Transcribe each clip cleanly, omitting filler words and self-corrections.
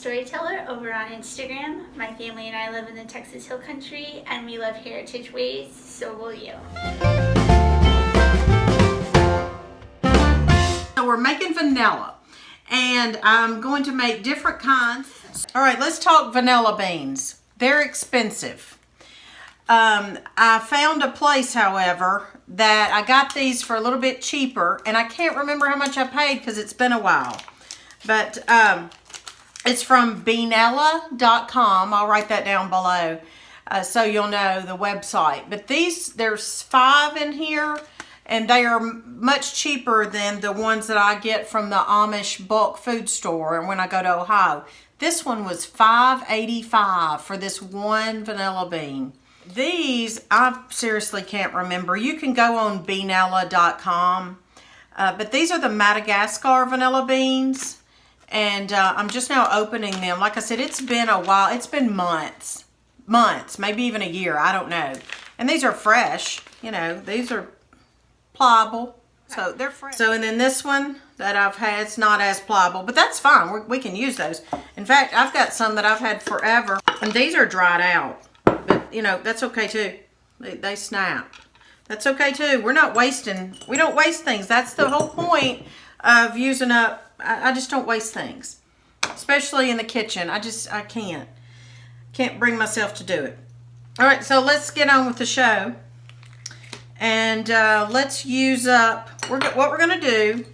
Storyteller over on Instagram. My family and I live in the Texas Hill Country and we love heritage ways, so will you. So we're making vanilla and I'm going to make different kinds. All right, let's talk vanilla beans. They're expensive. I found a place, however, that I got these for a little bit cheaper, and I can't remember how much I paid because it's been a while. But it's from Beanella.com. I'll write that down below so you'll know the website. But there's 5 in here, and they are much cheaper than the ones that I get from the Amish bulk food store and when I go to Ohio. This one was $5.85 for this one vanilla bean. These, I seriously can't remember. You can go on Beanella.com. But these are the Madagascar vanilla beans. And I'm just now opening them. Like I said, it's been a while. It's been months. Months, maybe even a year. I don't know. And these are fresh. You know, these are pliable. So they're fresh. So, and then this one that I've had, it's not as pliable. But that's fine. We can use those. In fact, I've got some that I've had forever. And these are dried out. But, you know, that's okay too. They snap. That's okay too. We don't waste things. That's the whole point of using up. I just don't waste things. Especially in the kitchen. I can't bring myself to do it. All right, so let's get on with the show. And let's use up, what we're going to do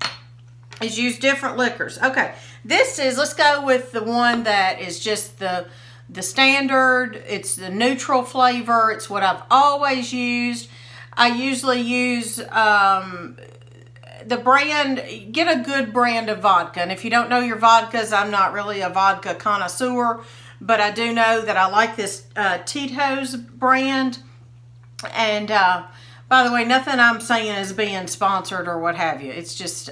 is use different liquors. Okay, let's go with the one that is just the standard. It's the neutral flavor. It's what I've always used. I usually use the brand, get a good brand of vodka. And if you don't know your vodkas, I'm not really a vodka connoisseur, but I do know that I like this Tito's brand. And by the way, nothing I'm saying is being sponsored or what have you. It's just,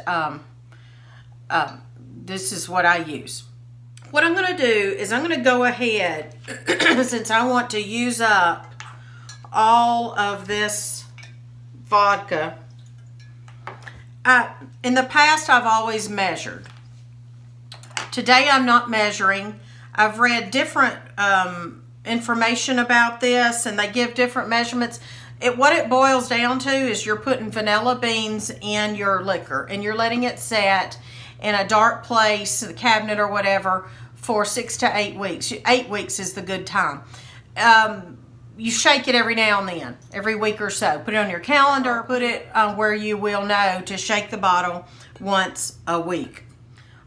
this is what I use. What I'm going to do is I'm going to go ahead, since I want to use up all of this vodka. In the past, I've always measured. Today, I'm not measuring. I've read different information about this, and they give different measurements. What it boils down to is you're putting vanilla beans in your liquor, and you're letting it set in a dark place, the cabinet or whatever, for 6 to 8 weeks. 8 weeks is the good time. You shake it every now and then, every week or so. Put it on your calendar, put it where you will know to shake the bottle once a week.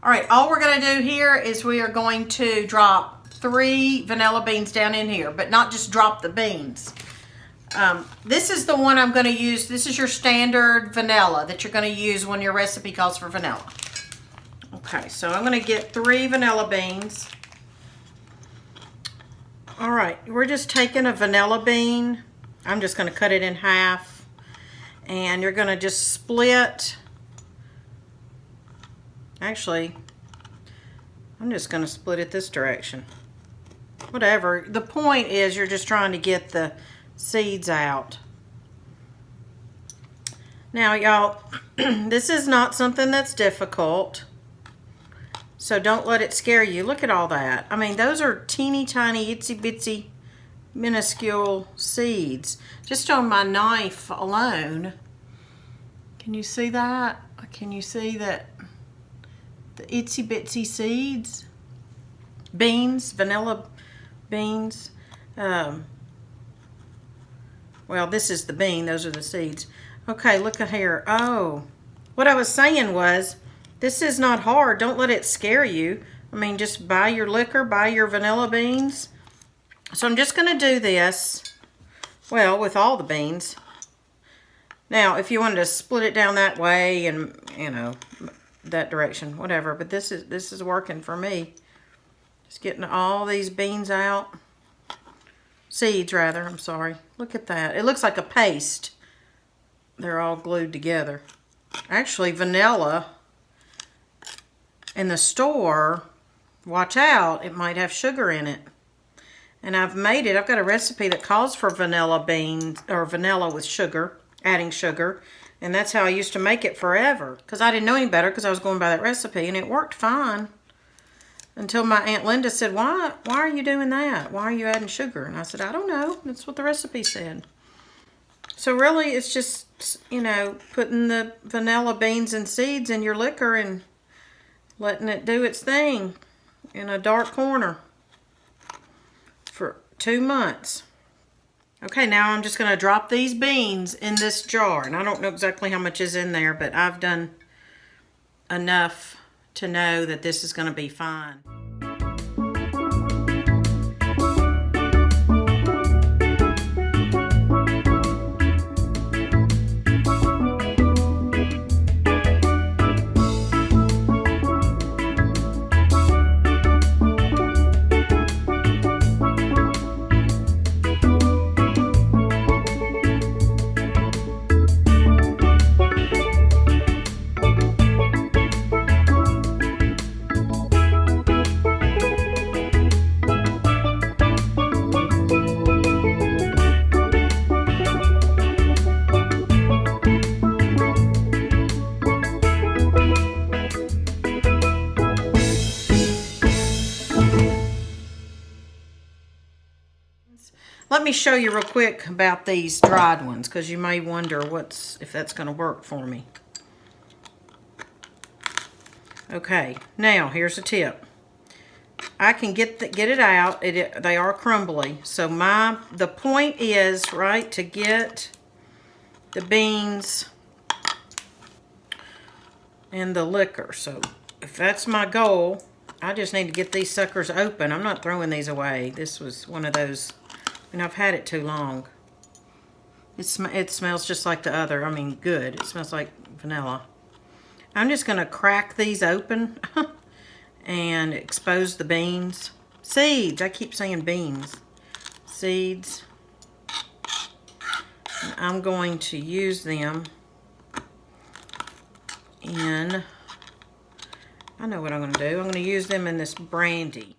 All right, all we're going to do here is we are going to drop 3 vanilla beans down in here, but not just drop the beans. This is the one I'm going to use. This is your standard vanilla that you're going to use when your recipe calls for vanilla. Okay, so I'm going to get 3 vanilla beans. All right, we're just taking a vanilla bean. I'm just going to cut it in half. And you're going to just split. Actually, I'm just going to split it this direction. Whatever. The point is you're just trying to get the seeds out. Now, y'all, this is not something that's difficult. So don't let it scare you. Look at all that. I mean, those are teeny tiny, itsy bitsy, minuscule seeds. Just on my knife alone. Can you see that? Can you see that? The itsy bitsy seeds? Beans, vanilla beans. Well, this is the bean. Those are the seeds. Okay, look at here. Oh, what I was saying was, this is not hard. Don't let it scare you. I mean, just buy your liquor, buy your vanilla beans. So I'm just going to do this, well, with all the beans. Now, if you wanted to split it down that way and, you know, that direction, whatever. But this is working for me. Just getting all these beans out. Seeds, rather. I'm sorry. Look at that. It looks like a paste. They're all glued together. Actually, vanilla in the store, watch out, it might have sugar in it. And I've got a recipe that calls for vanilla beans, or vanilla with sugar, adding sugar. And that's how I used to make it forever. Because I didn't know any better because I was going by that recipe and it worked fine. until my Aunt Linda said, why are you doing that? Why are you adding sugar? And I said, I don't know. That's what the recipe said. So really, it's just, you know, putting the vanilla beans and seeds in your liquor and letting it do its thing in a dark corner for 2 months. Okay, now I'm just going to drop these beans in this jar. And I don't know exactly how much is in there, but I've done enough to know that this is going to be fine. Let me show you real quick about these dried ones, because you may wonder if that's going to work for me. Okay, now here's a tip. I can get it out. They are crumbly. So the point is, right, to get the beans and the liquor. So if that's my goal, I just need to get these suckers open. I'm not throwing these away. This was one of those, and I've had it too long. It smells just like the other. I mean, good. It smells like vanilla. I'm just going to crack these open and expose the beans. Seeds. I keep saying beans. Seeds. And I'm going to use them in, I know what I'm going to do. I'm going to use them in this brandy.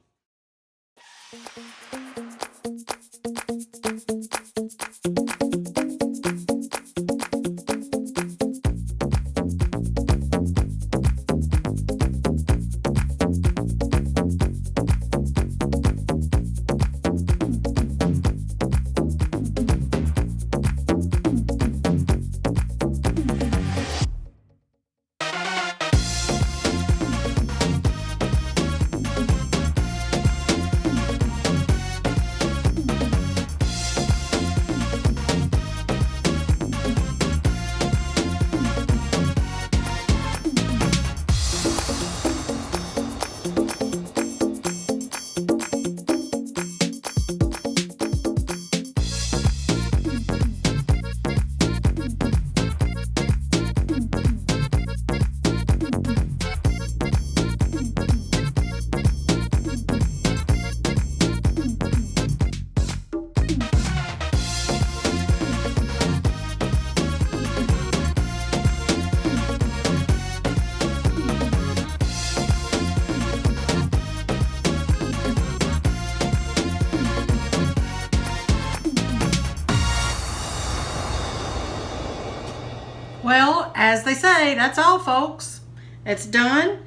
Well, as they say, that's all, folks. It's done.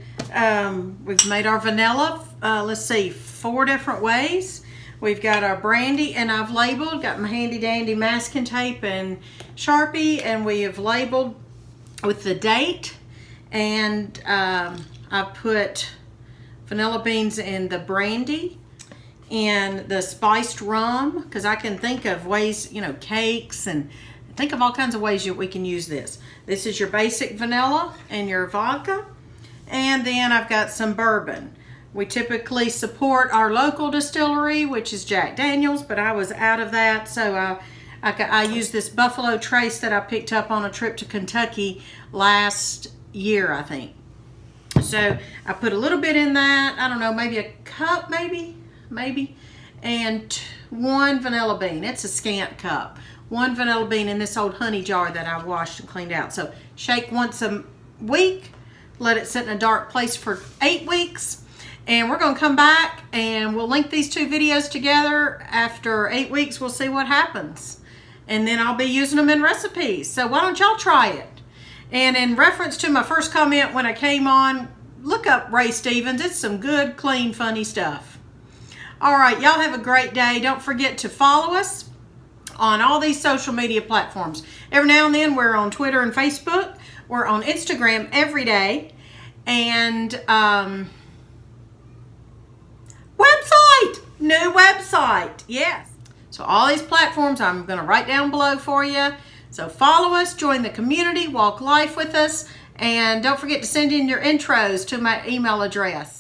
We've made our vanilla, let's see, 4 different ways. We've got our brandy, and I've labeled, got my handy dandy masking tape and Sharpie, and we have labeled with the date. And I put vanilla beans in the brandy and the spiced rum, because I can think of ways, you know, cakes, and think of all kinds of ways we can use this. This is your basic vanilla and your vodka. And then I've got some bourbon. We typically support our local distillery, which is Jack Daniel's, but I was out of that. So I used this Buffalo Trace that I picked up on a trip to Kentucky last year, I think. So I put a little bit in that. I don't know, maybe a cup, maybe. And 1 vanilla bean. It's a scant cup. 1 vanilla bean in this old honey jar that I washed and cleaned out. So shake once a week. Let it sit in a dark place for 8 weeks. And we're going to come back and we'll link these 2 videos together. After 8 weeks, we'll see what happens. And then I'll be using them in recipes. So why don't y'all try it? And in reference to my first comment when I came on look up Ray Stevens. It's some good, clean, funny stuff. All right, y'all have a great day. Don't forget to follow us on all these social media platforms. Every now and then we're on Twitter and Facebook. We're on Instagram every day. And new website, yes. So all these platforms I'm going to write down below for you. So follow us, join the community, walk life with us, and don't forget to send in your intros to my email address.